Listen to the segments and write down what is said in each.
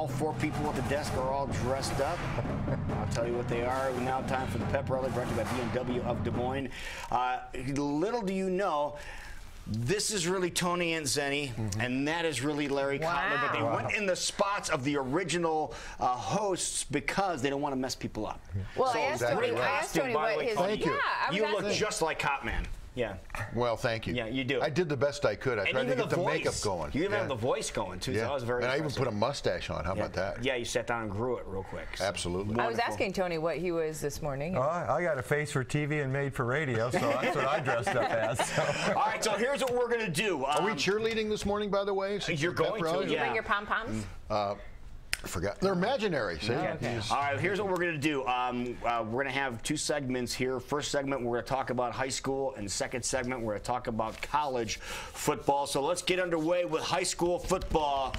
all four people at the desk are all dressed up. I'll tell you what they are. Now time for the Pep Rally, brought to you by BMW of Des Moines. Little do you know, this is really Tony and Zenny, and that is really Larry Kotler, but they went in the spots of the original hosts because they don't want to mess people up. Well, so I asked Tony what his... Thank you. You look just like Cotman. Yeah. Well, thank you. Yeah, you do. I did the best I could. I tried to get the makeup going. You even have the voice going, too. Yeah. So that was very And impressive. I even put a mustache on. How about that? Yeah, you sat down and grew it real quick. So. Absolutely. I was asking Tony what he was this morning. Oh, I got a face for TV and made for radio, so that's what I dressed up as. So. All right, so here's what we're going to do. Are we cheerleading this morning, by the way? You're going to, Did you bring your pom-poms? I forgot. They're imaginary. See? Okay. All right, here's what we're going to do. We're going to have two segments here. First segment, we're going to talk about high school, and second segment, we're going to talk about college football. So let's get underway with high school football.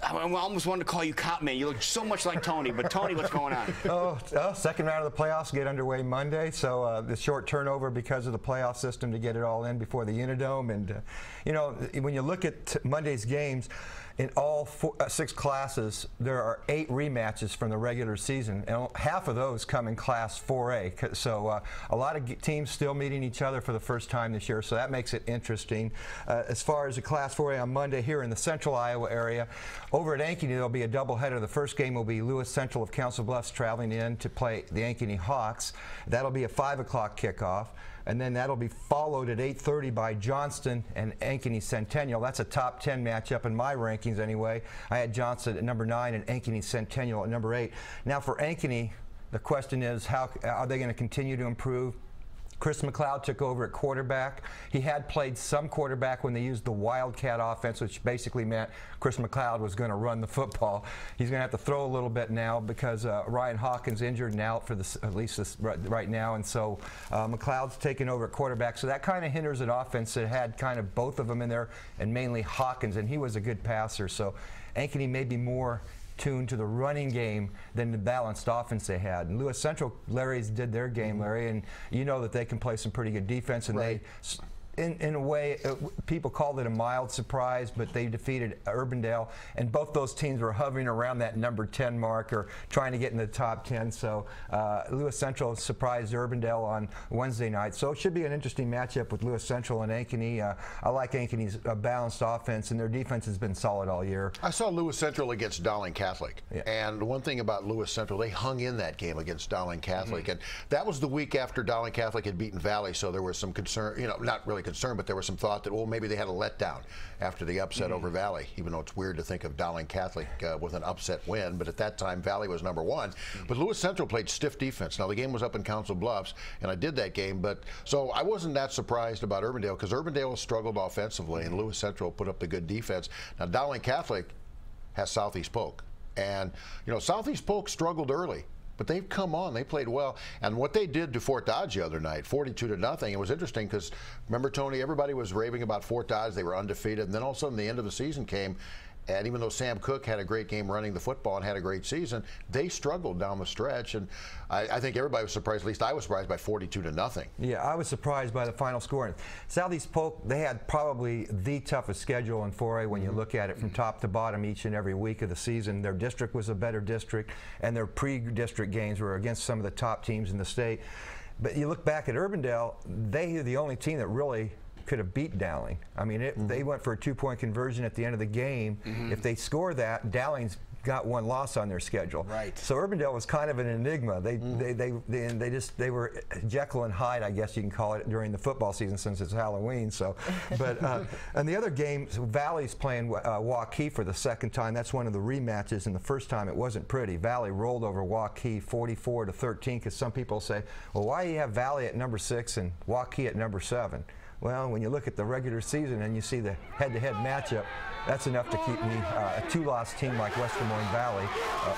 I almost wanted to call you Cotman. You look so much like Tony, but Tony, what's going on? Second round of the playoffs get underway Monday, so the short turnover because of the playoff system to get it all in before the Unidome. And, you know, when you look at Monday's games, in all 6 classes, there are 8 rematches from the regular season, and half of those come in Class 4A. So a lot of teams still meeting each other for the first time this year, so that makes it interesting. As far as the Class 4A on Monday here in the central Iowa area, over at Ankeny, there'll be a doubleheader. The first game will be Lewis Central of Council Bluffs traveling in to play the Ankeny Hawks. That'll be a 5 o'clock kickoff. And then that'll be followed at 8:30 by Johnston and Ankeny Centennial. That's a top 10 matchup in my rankings anyway. I had Johnston at number 9 and Ankeny Centennial at number 8. Now for Ankeny, the question is, how are they going to continue to improve? Chris McLeod took over at quarterback. He had played some quarterback when they used the Wildcat offense, which basically meant Chris McLeod was going to run the football. He's going to have to throw a little bit now because Ryan Hawkins injured and out for at least right now, and so McLeod's taken over at quarterback. So that kind of hinders an offense that had kind of both of them in there, and mainly Hawkins, and he was a good passer. So Ankeny may be more tuned to the running game than the balanced offense they had. And Lewis Central, Larry's did their game, Larry, and you know that they can play some pretty good defense, and they, in a way, people called it a mild surprise, but they defeated Urbandale, and both those teams were hovering around that number 10 mark or trying to get in the top 10. So Lewis Central surprised Urbandale on Wednesday night. So it should be an interesting matchup with Lewis Central and Ankeny. I like Ankeny's balanced offense, and their defense has been solid all year. I saw Lewis Central against Dowling Catholic, and one thing about Lewis Central, they hung in that game against Dowling Catholic, and that was the week after Dowling Catholic had beaten Valley, so there was some concern, you know, not really concern, but there was some thought that, well, maybe they had a letdown after the upset over Valley, even though it's weird to think of Dowling Catholic with an upset win, but at that time Valley was number 1. But Lewis Central played stiff defense. Now the game was up in Council Bluffs, and I did that game, but so I wasn't that surprised about Urbandale because Urbandale struggled offensively, and Lewis Central put up the good defense. Now Dowling Catholic has Southeast Polk, and you know Southeast Polk struggled early, but they've come on. They played well. And what they did to Fort Dodge the other night, 42-0, it was interesting because, remember, Tony, everybody was raving about Fort Dodge. They were undefeated. And then all of a sudden, the end of the season came. And even though Sam Cook had a great game running the football and had a great season, they struggled down the stretch. And I think everybody was surprised, at least I was surprised, by 42-0. Yeah, I was surprised by the final score. And Southeast Polk, they had probably the toughest schedule in 4A when you look at it from top to bottom each and every week of the season. Their district was a better district, and their pre-district games were against some of the top teams in the state. But you look back at Urbandale, they are the only team that really could have beat Dowling. I mean, they went for a 2-point conversion at the end of the game. If they score that, Dowling's got 1 loss on their schedule. Right. So Urbandale was kind of an enigma. They were Jekyll and Hyde, I guess you can call it, during the football season since it's Halloween. So, but and the other game, Valley's playing Waukee for the second time. That's one of the rematches, and the first time it wasn't pretty. Valley rolled over Waukee 44-13 because some people say, well, why do you have Valley at number 6 and Waukee at number 7? Well, when you look at the regular season and you see the head-to-head matchup, that's enough to keep me a 2-loss team like West Des Moines Valley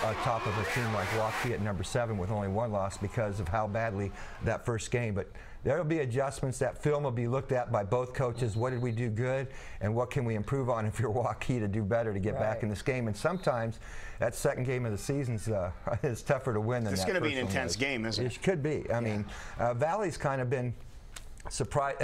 atop of a team like Waukee at number 7 with only 1 loss because of how badly that first game. But there will be adjustments. That film will be looked at by both coaches. What did we do good, and what can we improve on if you're Waukee to do better to get back in this game? And sometimes that second game of the season is tougher to win than that. It's going to be an intense game, isn't it? It could be. I mean, Valley's kind of been surprise,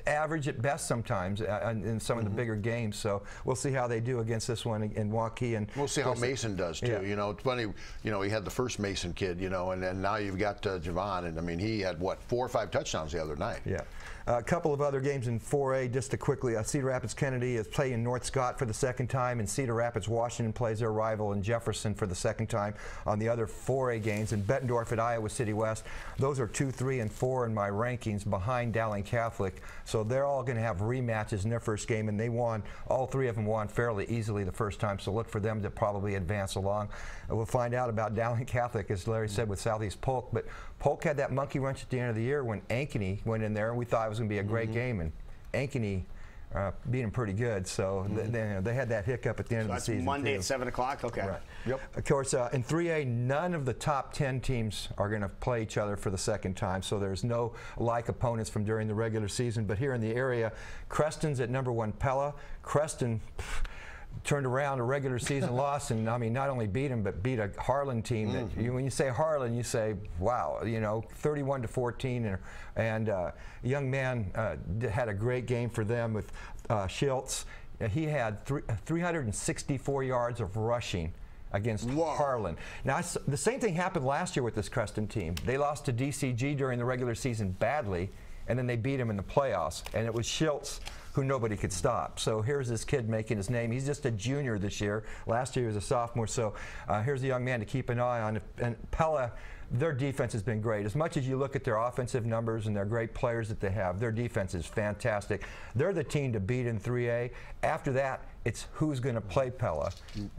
average at best sometimes in some of the bigger games. So we'll see how they do against this one in Waukee, and we'll see how Mason does too. Yeah. You know, it's funny. You know, he had the first Mason kid. You know, and now you've got Javon, and I mean, he had what, 4 or 5 touchdowns the other night. Yeah. A couple of other games in 4A, just to quickly. Cedar Rapids Kennedy is playing North Scott for the second time, and Cedar Rapids Washington plays their rival in Jefferson for the second time on the other 4A games. And Bettendorf at Iowa City West, those are 2, 3, and 4 in my rankings behind Dowling Catholic. So they're all going to have rematches in their first game, and they won. All 3 of them won fairly easily the first time. So look for them to probably advance along. We'll find out about Dowling Catholic, as Larry said, with Southeast Polk. But Polk had that monkey wrench at the end of the year when Ankeny went in there, and we thought it was going to be a great game, and Ankeny beat them pretty good. So they had that hiccup at the end of the season. That's Monday too. at 7 o'clock? Okay. Right. Yep. Of course, in 3A, none of the top 10 teams are going to play each other for the second time, so there's no like opponents from during the regular season. But here in the area, Creston's at #1 Pella. Creston turned around a regular season loss, and I mean, not only beat him, but beat a Harlan team that when you say Harlan, you say, wow, you know, 31-14, and a young man had a great game for them with Schiltz. He had 364 yards of rushing against Harlan. Now, the same thing happened last year with this Creston team. They lost to DCG during the regular season badly, and then they beat him in the playoffs, and it was Schiltz who nobody could stop. So here's this kid making his name. He's just a junior this year. Last year he was a sophomore, so here's a young man to keep an eye on. And Pella, their defense has been great. As much as you look at their offensive numbers and their great players that they have, their defense is fantastic. They're the team to beat in 3A. After that, it's who's going to play Pella.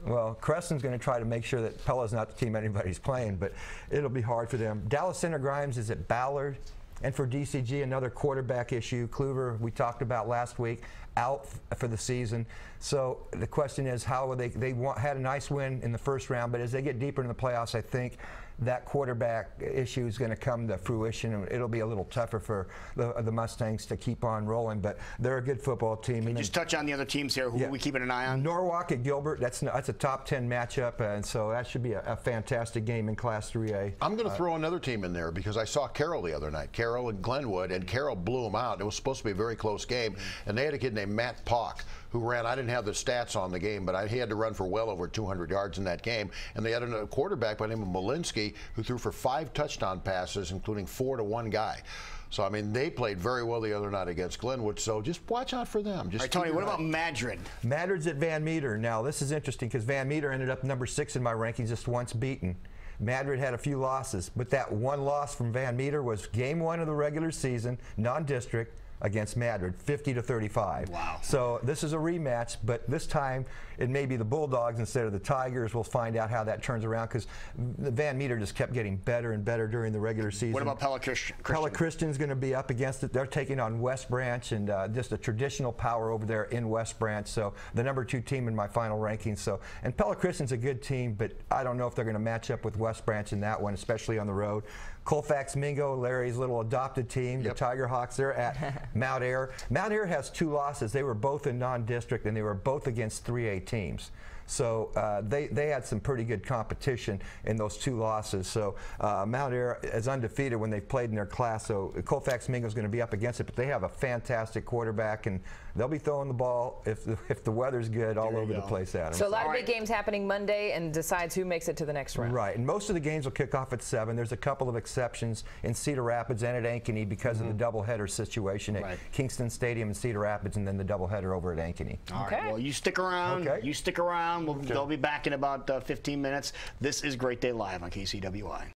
Well, Creston's going to try to make sure that Pella's not the team anybody's playing, but it'll be hard for them. Dallas Center Grimes is at Ballard. And for DCG, another quarterback issue. Kluver, we talked about last week, out for the season. So the question is, how will they had a nice win in the first round, but as they get deeper in the playoffs, I think that quarterback issue is going to come to fruition, and it'll be a little tougher for the Mustangs to keep on rolling. But they're a good football team. Can you just touch on the other teams here? Who are we keeping an eye on? Norwalk at Gilbert. That's a top 10 matchup, and so that should be a fantastic game in Class 3A. I'm going to throw another team in there because I saw Carroll the other night. Carroll and Glenwood, and Carroll blew them out. It was supposed to be a very close game, and they had a kid named Matt Pock who ran. I didn't have the stats on the game, but he had to run for well over 200 yards in that game. And they had a quarterback by the name of Malinsky who threw for 5 touchdown passes, including 4 to one guy. So, I mean, they played very well the other night against Glenwood, so just watch out for them. Just all right, Tony, what about Madrid? Madrid's at Van Meter. Now, this is interesting because Van Meter ended up #6 in my rankings, just once beaten. Madrid had a few losses, but that one loss from Van Meter was game 1 of the regular season, non-district, against Madrid, 50-35. Wow. So this is a rematch, but this time it may be the Bulldogs instead of the Tigers. We'll find out how that turns around because Van Meter just kept getting better and better during the regular season. What about Pella Christian? Pella Christian's going to be up against it. They're taking on West Branch, and just a traditional power over there in West Branch. So the #2 team in my final rankings. So, and Pella Christian's a good team, but I don't know if they're going to match up with West Branch in that one, especially on the road. Colfax Mingo, Larry's little adopted team, the Tiger Hawks, they're at Mount Ayr. Mount Ayr has 2 losses. They were both in non-district, and they were both against 3A teams. So they had some pretty good competition in those 2 losses. So Mount Ayr is undefeated when they've played in their class. So Colfax Mingo is going to be up against it, but they have a fantastic quarterback, and they'll be throwing the ball if the weather's good all over the place, Adam. So a lot of big games happening Monday, and decides who makes it to the next round. Right, and most of the games will kick off at 7. There's a couple of exceptions in Cedar Rapids and at Ankeny because of the doubleheader situation at Kingston Stadium in Cedar Rapids, and then the doubleheader over at Ankeny. All right, well, you stick around. Okay. You stick around. They'll be back in about 15 minutes. This is Great Day Live on KCWI.